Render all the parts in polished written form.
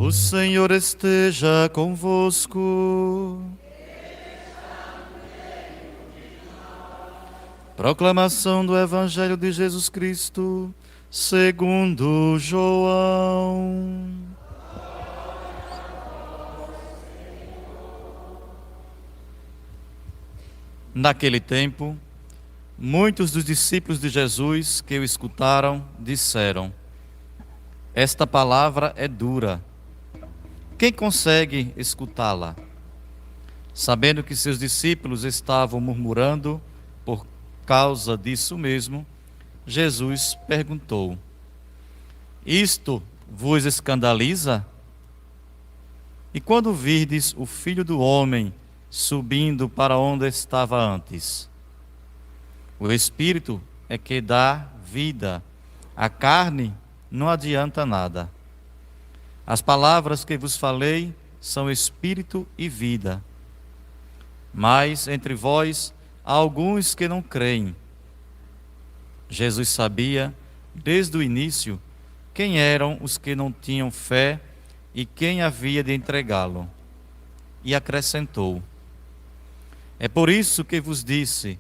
O Senhor esteja convosco. Proclamação do Evangelho de Jesus Cristo, segundo João. Naquele tempo, muitos dos discípulos de Jesus que o escutaram disseram: esta palavra é dura. Quem consegue escutá-la? Sabendo que seus discípulos estavam murmurando por causa disso mesmo, Jesus perguntou: isto vos escandaliza? E quando virdes o Filho do Homem subindo para onde estava antes? O Espírito é que dá vida, a carne não adianta nada. As palavras que vos falei são Espírito e vida. Mas entre vós há alguns que não creem. Jesus sabia, desde o início, quem eram os que não tinham fé e quem havia de entregá-lo. E acrescentou: é por isso que vos disse: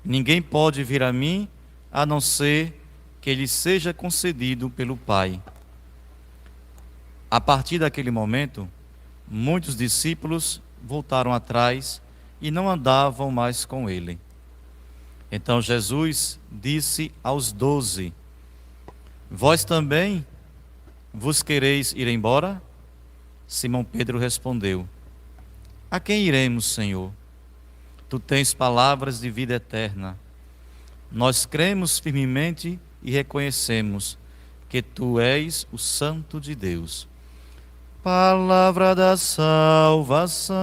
ninguém pode vir a mim, a não ser que lhe seja concedido pelo Pai. A partir daquele momento, muitos discípulos voltaram atrás e não andavam mais com ele. Então Jesus disse aos 12: vós também vos quereis ir embora? Simão Pedro respondeu: a quem iremos, Senhor? Tu tens palavras de vida eterna. Nós cremos firmemente e reconhecemos que Tu és o Santo de Deus. Palavra da salvação.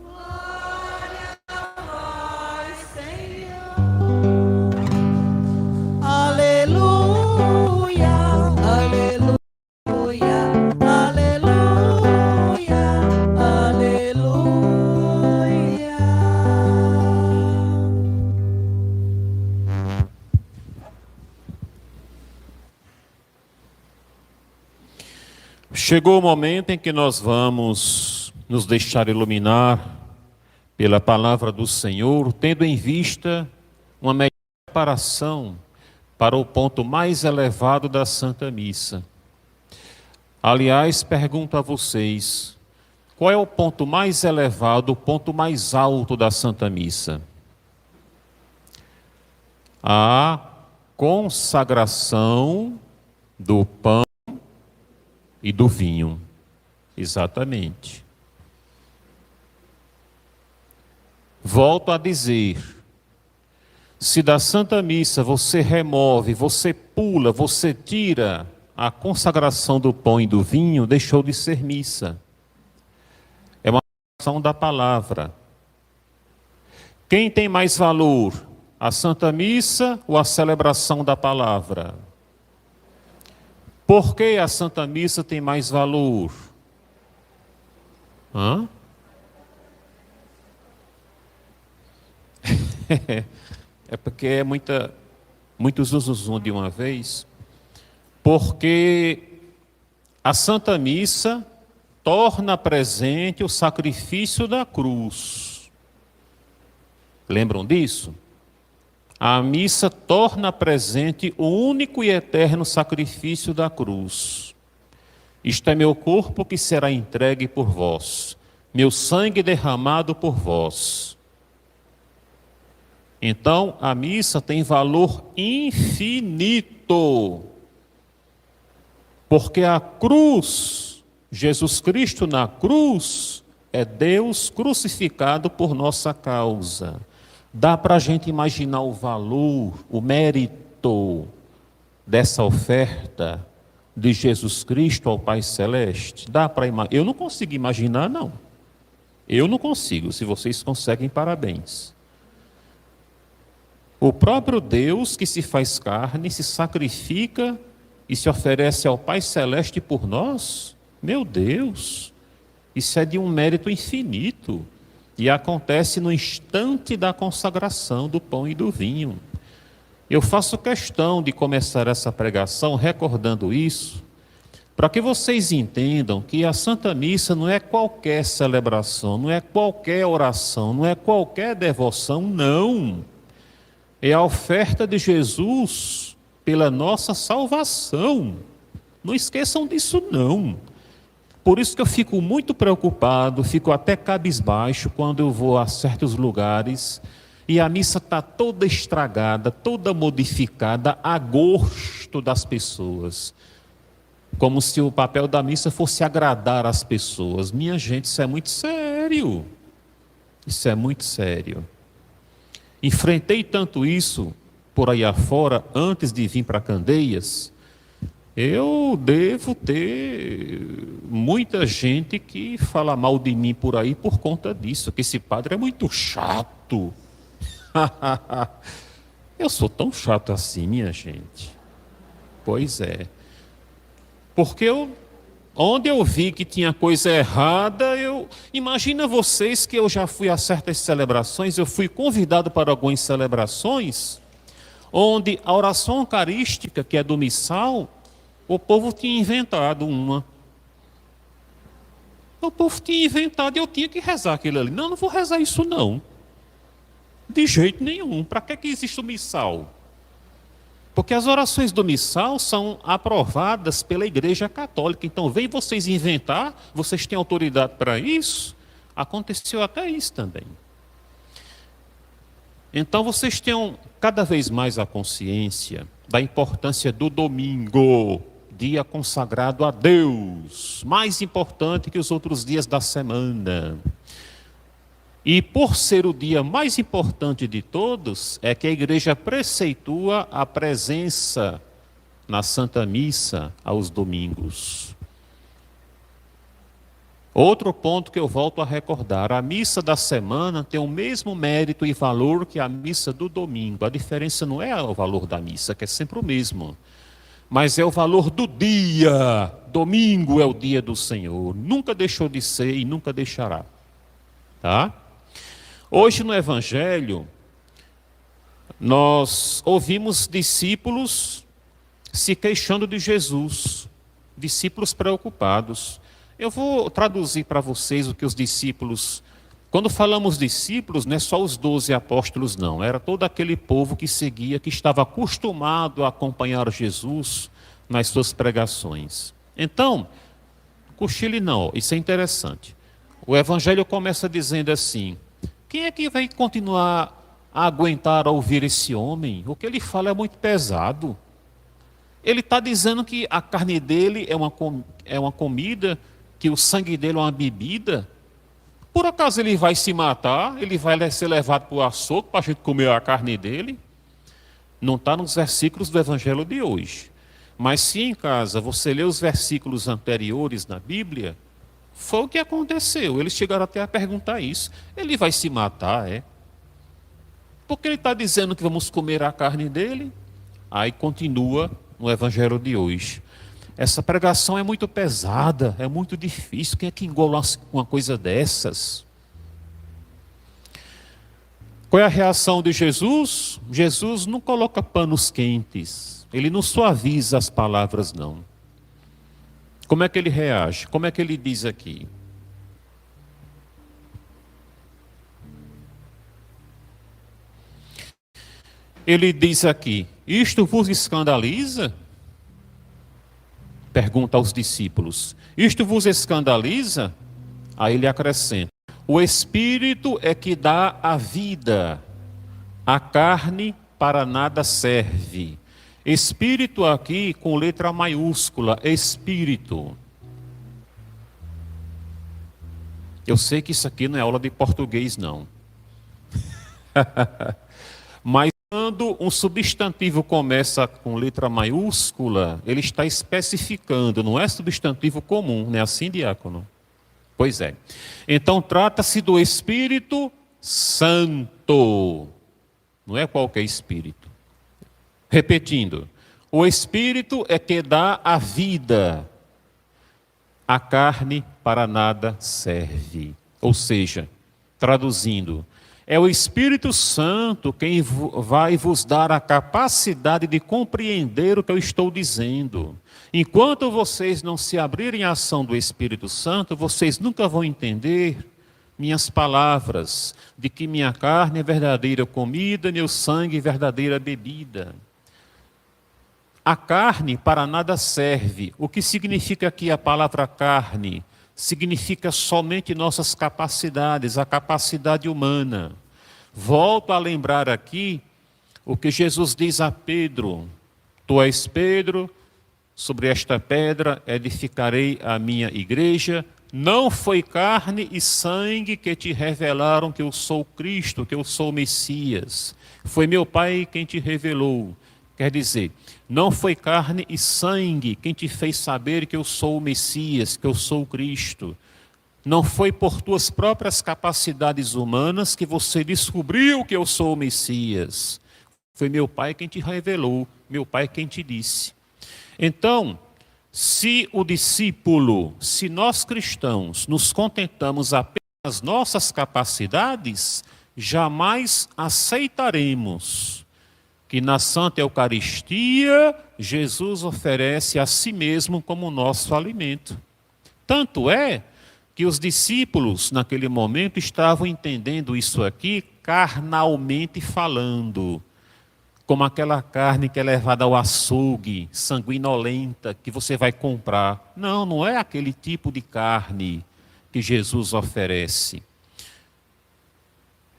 Glória a vós, Senhor. Aleluia, aleluia, aleluia, aleluia. Chegou o momento em que nós vamos nos deixar iluminar pela palavra do Senhor, tendo em vista uma melhor preparação para o ponto mais elevado da Santa Missa. Aliás, pergunto a vocês, qual é o ponto mais elevado, o ponto mais alto da Santa Missa? A consagração do pão e do vinho. Exatamente. Volto a dizer, se da Santa Missa você remove, você pula, você tira a consagração do pão e do vinho, deixou de ser missa. É uma ação da palavra. Quem tem mais valor? A Santa Missa ou a celebração da palavra? Por que a Santa Missa tem mais valor? Hã? É porque é muitos usam de uma vez. Porque a Santa Missa torna presente o sacrifício da cruz. Lembram disso? A missa torna presente o único e eterno sacrifício da cruz. Isto é meu corpo que será entregue por vós, meu sangue derramado por vós. Então, a missa tem valor infinito, porque a cruz, Jesus Cristo na cruz, é Deus crucificado por nossa causa. Dá para a gente imaginar o valor, o mérito dessa oferta de Jesus Cristo ao Pai Celeste? Dá para imaginar? Eu não consigo imaginar, não. Eu não consigo. Se vocês conseguem, parabéns. O próprio Deus que se faz carne, se sacrifica e se oferece ao Pai Celeste por nós? Meu Deus! Isso é de um mérito infinito. E acontece no instante da consagração do pão e do vinho. Eu faço questão de começar essa pregação recordando isso, Para que vocês entendam que a Santa Missa não é qualquer celebração, não é qualquer oração, não é qualquer devoção, não. É a oferta de Jesus pela nossa salvação. Não esqueçam disso, não. Por isso que eu fico muito preocupado, fico até cabisbaixo quando eu vou a certos lugares e a missa está toda estragada, toda modificada a gosto das pessoas. Como se o papel da missa fosse agradar as pessoas. Minha gente, isso é muito sério. Isso é muito sério. Enfrentei tanto isso por aí afora, antes de vir para Candeias. Eu devo ter muita gente que fala mal de mim por aí por conta disso, que esse padre é muito chato. Eu sou tão chato assim, minha gente. Pois é. Porque onde eu vi que tinha coisa errada, imagina vocês que eu já fui a certas celebrações, eu fui convidado para algumas celebrações, onde a oração eucarística, que é do missal, o povo tinha inventado uma. O povo tinha inventado e eu tinha que rezar aquilo ali. Não, não vou rezar isso não. De jeito nenhum. Para que existe o missal? Porque as orações do missal são aprovadas pela Igreja Católica. Então, vem vocês inventar, vocês têm autoridade para isso. Aconteceu até isso também. Então, vocês tenham cada vez mais a consciência da importância do domingo, dia consagrado a Deus, mais importante que os outros dias da semana. E por ser o dia mais importante de todos, é que a igreja preceitua a presença na Santa Missa aos domingos. Outro ponto que eu volto a recordar, a missa da semana tem o mesmo mérito e valor que a missa do domingo. A diferença não é o valor da missa, que é sempre o mesmo, mas é o valor do dia. Domingo é o dia do Senhor, nunca deixou de ser e nunca deixará. Tá? Hoje no Evangelho, nós ouvimos discípulos se queixando de Jesus, discípulos preocupados. Eu vou traduzir para vocês o que os discípulos... Quando falamos discípulos, não é só os 12 apóstolos, não. Era todo aquele povo que seguia, que estava acostumado a acompanhar Jesus nas suas pregações. Então, cochile não, isso é interessante. O Evangelho começa dizendo assim: quem é que vai continuar a aguentar a ouvir esse homem? O que ele fala é muito pesado. Ele está dizendo que a carne dele é uma comida, que o sangue dele é uma bebida. Por acaso ele vai se matar? Ele vai ser levado para o açougue para a gente comer a carne dele? Não está nos versículos do Evangelho de hoje. Mas se em casa você lê os versículos anteriores na Bíblia, foi o que aconteceu. Eles chegaram até a perguntar isso. Ele vai se matar, é? Porque ele está dizendo que vamos comer a carne dele? Aí continua no Evangelho de hoje. Essa pregação é muito pesada, é muito difícil. Quem é que engola uma coisa dessas? Qual é a reação de Jesus? Jesus não coloca panos quentes. Ele não suaviza as palavras, não. Como é que ele reage? Como é que ele diz aqui? Ele diz aqui: isto vos escandaliza? Pergunta aos discípulos: isto vos escandaliza? Aí ele acrescenta: o Espírito é que dá a vida, a carne para nada serve. Espírito aqui com letra maiúscula, Espírito. Eu sei que isso aqui não é aula de português, não. Mas quando um substantivo começa com letra maiúscula, ele está especificando, não é substantivo comum, não é assim, diácono? Pois é. Então trata-se do Espírito Santo, não é qualquer Espírito. Repetindo, o Espírito é que dá a vida, a carne para nada serve. Ou seja, traduzindo, É o Espírito Santo quem vai vos dar a capacidade de compreender o que eu estou dizendo. Enquanto vocês não se abrirem à ação do Espírito Santo, vocês nunca vão entender minhas palavras, de que minha carne é verdadeira comida, meu sangue é verdadeira bebida. A carne para nada serve. O que significa aqui a palavra carne? Significa somente nossas capacidades, a capacidade humana. Volto a lembrar aqui o que Jesus diz a Pedro: Tu és Pedro, sobre esta pedra edificarei a minha igreja. Não foi carne e sangue que te revelaram que eu sou Cristo, que eu sou o Messias. Foi meu Pai quem te revelou. Quer dizer, não foi carne e sangue quem te fez saber que eu sou o Messias, que eu sou o Cristo. Não foi por tuas próprias capacidades humanas que você descobriu que eu sou o Messias. Foi meu Pai quem te revelou, meu Pai quem te disse. Então, se o discípulo, se nós cristãos nos contentamos apenas das nossas capacidades, jamais aceitaremos que na Santa Eucaristia Jesus oferece a si mesmo como nosso alimento. Tanto é que os discípulos, naquele momento, estavam entendendo isso aqui carnalmente falando, como aquela carne que é levada ao açougue, sanguinolenta, que você vai comprar. Não, não é aquele tipo de carne que Jesus oferece.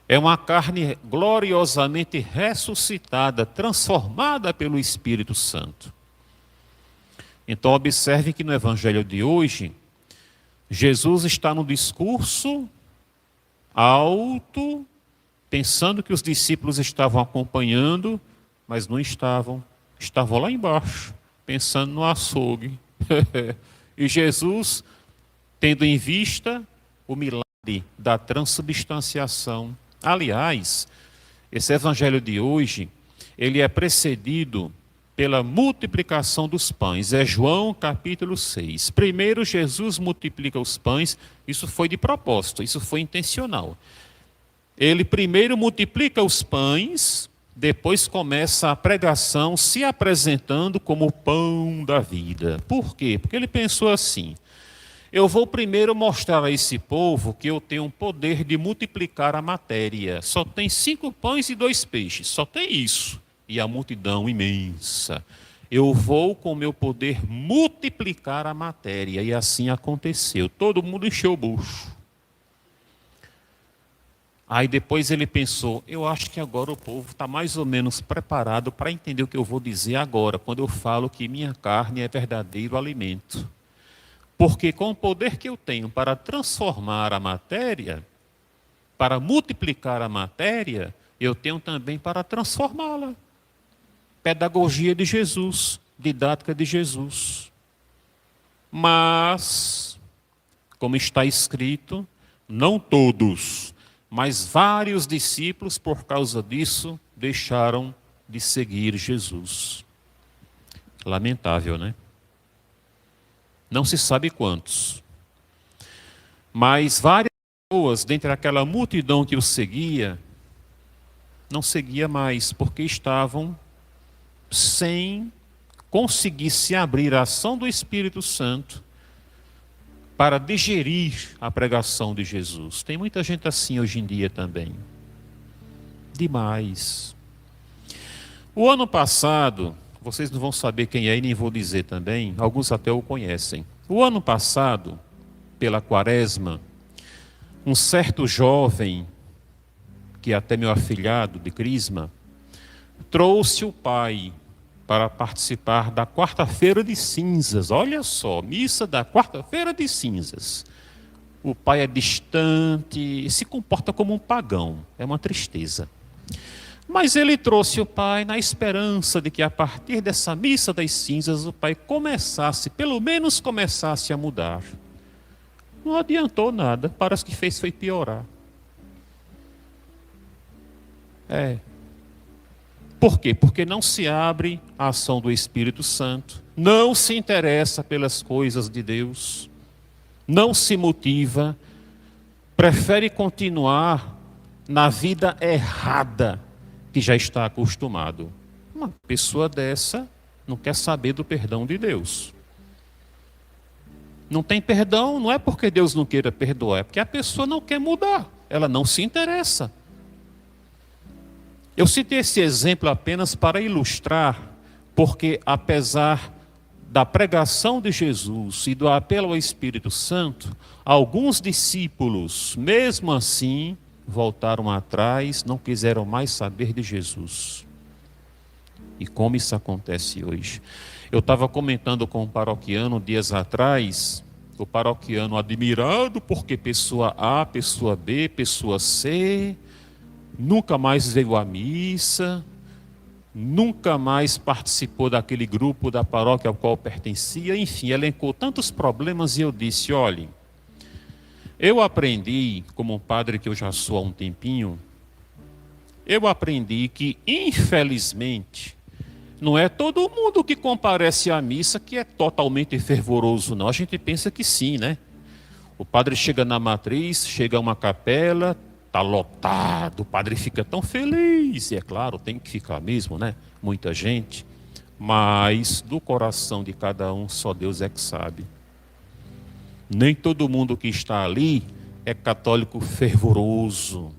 É uma carne gloriosamente ressuscitada, transformada pelo Espírito Santo. Então observe que no Evangelho de hoje, Jesus está no discurso alto, pensando que os discípulos estavam acompanhando, mas não estavam. Estavam lá embaixo, pensando no açougue. E Jesus, tendo em vista o milagre da transubstanciação. Aliás, esse evangelho de hoje, ele é precedido pela multiplicação dos pães. É João capítulo 6. Primeiro Jesus multiplica os pães, isso foi de propósito, isso foi intencional. Ele primeiro multiplica os pães, depois começa a pregação se apresentando como o pão da vida. Por quê? Porque ele pensou assim: eu vou primeiro mostrar a esse povo que eu tenho o poder de multiplicar a matéria. Só tem 5 pães e 2 peixes, só tem isso. E a multidão imensa. Eu vou com o meu poder multiplicar a matéria. E assim aconteceu. Todo mundo encheu o bucho. Aí depois ele pensou: eu acho que agora o povo está mais ou menos preparado para entender o que eu vou dizer agora, quando eu falo que minha carne é verdadeiro alimento. Porque com o poder que eu tenho para transformar a matéria, para multiplicar a matéria, eu tenho também para transformá-la. Pedagogia de Jesus, didática de Jesus. Mas, como está escrito, não todos, mas vários discípulos, por causa disso, deixaram de seguir Jesus. Lamentável, né? Não se sabe quantos. Mas várias pessoas, dentre aquela multidão que o seguia, não seguia mais, porque estavam sem conseguir se abrir à ação do Espírito Santo para digerir a pregação de Jesus. Tem muita gente assim hoje em dia também. Demais. O ano passado, vocês não vão saber quem é e nem vou dizer também, alguns até o conhecem. O ano passado, pela Quaresma, um certo jovem, que é até meu afilhado de Crisma, trouxe o pai para participar da quarta-feira de cinzas. Olha só, missa da quarta-feira de cinzas. O pai é distante, se comporta como um pagão. É uma tristeza. Mas ele trouxe o pai na esperança de que a partir dessa missa das cinzas o pai começasse, pelo menos começasse a mudar. Não adiantou nada, parece que foi piorar. Por quê? Porque não se abre a ação do Espírito Santo, não se interessa pelas coisas de Deus, não se motiva, prefere continuar na vida errada que já está acostumado. Uma pessoa dessa não quer saber do perdão de Deus. Não tem perdão, não é porque Deus não queira perdoar, é porque a pessoa não quer mudar, ela não se interessa. Eu citei esse exemplo apenas para ilustrar, porque apesar da pregação de Jesus e do apelo ao Espírito Santo, alguns discípulos, mesmo assim, voltaram atrás, não quiseram mais saber de Jesus. E como isso acontece hoje? Eu estava comentando com um paroquiano dias atrás, o paroquiano admirado porque pessoa A, pessoa B, pessoa C, nunca mais veio à missa, nunca mais participou daquele grupo da paróquia ao qual pertencia, enfim, elencou tantos problemas e eu disse, olhe, eu aprendi, como um padre que eu já sou há um tempinho, eu aprendi que, infelizmente, não é todo mundo que comparece à missa que é totalmente fervoroso, não. A gente pensa que sim, né? O padre chega na matriz, chega a uma capela, está lotado, o padre fica tão feliz, e é claro, tem que ficar mesmo, né? Muita gente, mas do coração de cada um só Deus é que sabe. Nem todo mundo que está ali é católico fervoroso,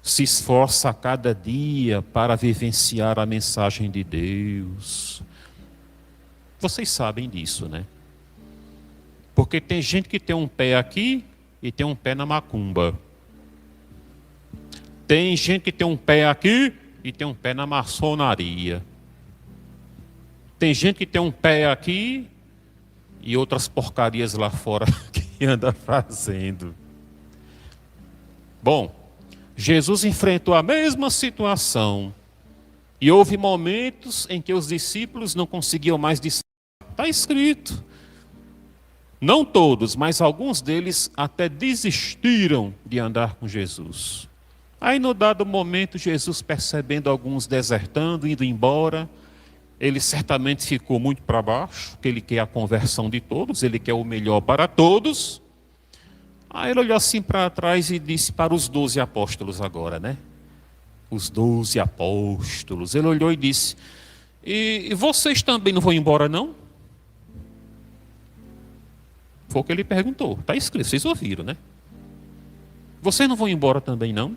se esforça a cada dia para vivenciar a mensagem de Deus. Vocês sabem disso, né? Porque tem gente que tem um pé aqui e tem um pé na macumba. Tem gente que tem um pé aqui e tem um pé na maçonaria. Tem gente que tem um pé aqui e outras porcarias lá fora que anda fazendo. Bom, Jesus enfrentou a mesma situação e houve momentos em que os discípulos não conseguiam mais discernir. Está escrito. Não todos, mas alguns deles até desistiram de andar com Jesus. Aí, no dado momento, Jesus, percebendo alguns desertando, indo embora, ele certamente ficou muito para baixo, porque ele quer a conversão de todos, ele quer o melhor para todos. Aí ele olhou assim para trás e disse para os 12 apóstolos agora, né? Os 12 apóstolos. Ele olhou e disse, e vocês também não vão embora, não? Foi o que ele perguntou. Está escrito, vocês ouviram, né? Vocês não vão embora também, não?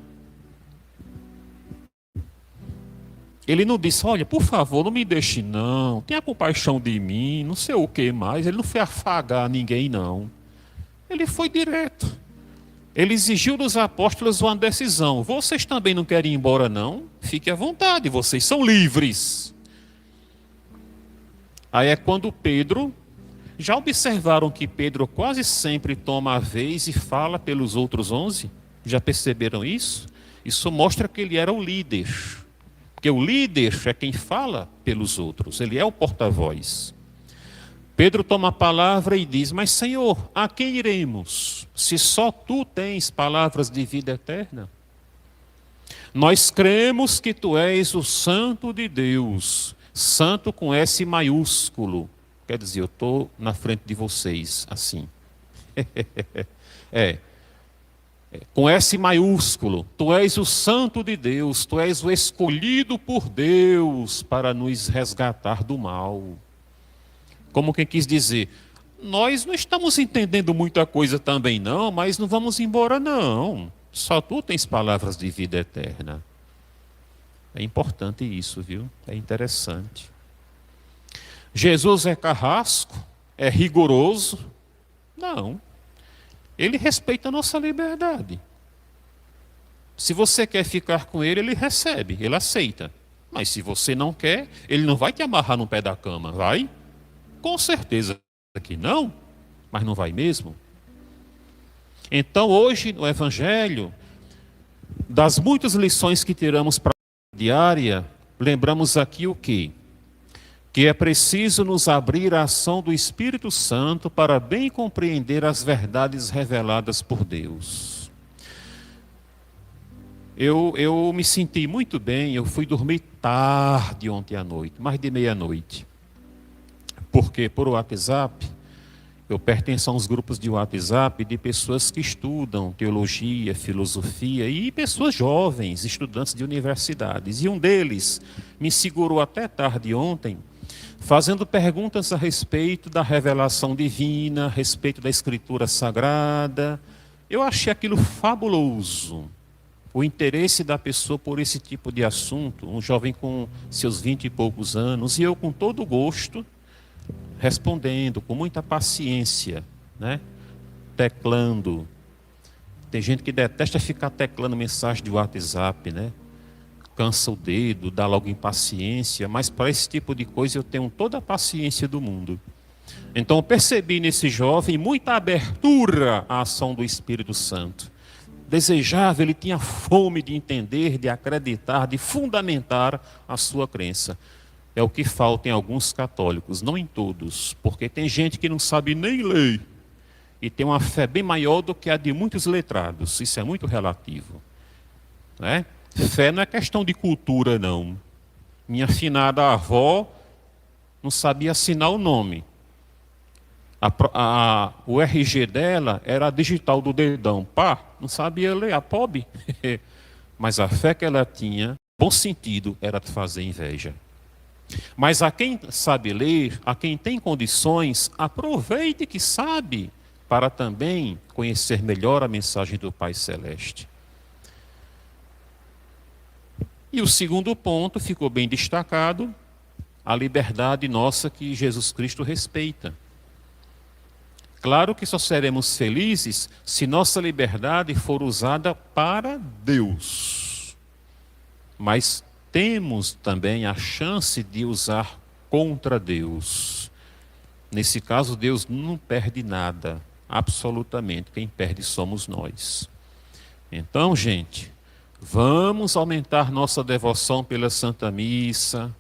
Ele não disse, olha, por favor, não me deixe não, tenha compaixão de mim, não sei o que mais. Ele não foi afagar ninguém, não. Ele foi direto. Ele exigiu dos apóstolos uma decisão. Vocês também não querem ir embora, não? Fiquem à vontade, vocês são livres. Aí é quando Pedro... Já observaram que Pedro quase sempre toma a vez e fala pelos outros 11? Já perceberam isso? Isso mostra que ele era o líder. Porque o líder é quem fala pelos outros, ele é o porta-voz. Pedro toma a palavra e diz, mas Senhor, a quem iremos, se só Tu tens palavras de vida eterna? Nós cremos que Tu és o Santo de Deus, santo com S maiúsculo. Quer dizer, eu estou na frente de vocês, assim. Com S maiúsculo, Tu és o Santo de Deus, Tu és o escolhido por Deus para nos resgatar do mal. Como quem quis dizer, nós não estamos entendendo muita coisa também não, mas não vamos embora não. Só Tu tens palavras de vida eterna. É importante isso, viu? É interessante. Jesus é carrasco? É rigoroso? Não. Ele respeita a nossa liberdade. Se você quer ficar com ele, ele recebe, ele aceita. Mas se você não quer, ele não vai te amarrar no pé da cama, vai? Com certeza que não, mas não vai mesmo. Então hoje no Evangelho, das muitas lições que tiramos para a diária, lembramos aqui o quê? Que é preciso nos abrir à ação do Espírito Santo para bem compreender as verdades reveladas por Deus. Eu me senti muito bem, eu fui dormir tarde ontem à noite, mais de meia-noite. Porque por WhatsApp Eu pertenço a uns grupos de WhatsApp de pessoas que estudam teologia, filosofia e pessoas jovens, estudantes de universidades. E um deles me segurou até tarde ontem, fazendo perguntas a respeito da revelação divina, a respeito da Escritura Sagrada. Eu achei aquilo fabuloso, o interesse da pessoa por esse tipo de assunto, um jovem com seus 20 e poucos anos, e eu com todo gosto, respondendo, com muita paciência, né? Teclando. Tem gente que detesta ficar teclando mensagem de WhatsApp, né? Cansa o dedo, dá logo impaciência, mas para esse tipo de coisa eu tenho toda a paciência do mundo. Então eu percebi nesse jovem muita abertura à ação do Espírito Santo. Desejava, ele tinha fome de entender, de acreditar, de fundamentar a sua crença. É o que falta em alguns católicos, não em todos, porque tem gente que não sabe nem ler e tem uma fé bem maior do que a de muitos letrados. Isso é muito relativo, né? Fé não é questão de cultura, não. Minha finada avó não sabia assinar o nome. O RG dela era digital do dedão. Pá, não sabia ler, a pobre. Mas a fé que ela tinha, bom sentido, era de fazer inveja. Mas a quem sabe ler, a quem tem condições, aproveite que sabe, para também conhecer melhor a mensagem do Pai Celeste. E o segundo ponto ficou bem destacado, a liberdade nossa que Jesus Cristo respeita. Claro que só seremos felizes se nossa liberdade for usada para Deus. Mas temos também a chance de usar contra Deus. Nesse caso, Deus não perde nada, absolutamente. Quem perde somos nós. Então, gente, vamos aumentar nossa devoção pela Santa Missa,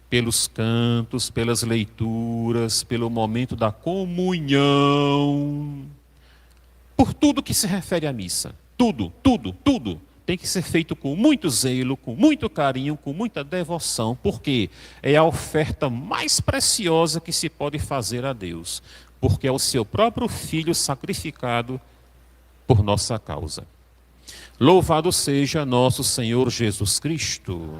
pelos cantos, pelas leituras, pelo momento da comunhão, por tudo que se refere à missa. Tudo, tudo, tudo tem que ser feito com muito zelo, com muito carinho, com muita devoção, porque é a oferta mais preciosa que se pode fazer a Deus, porque é o seu próprio Filho sacrificado por nossa causa. Louvado seja nosso Senhor Jesus Cristo.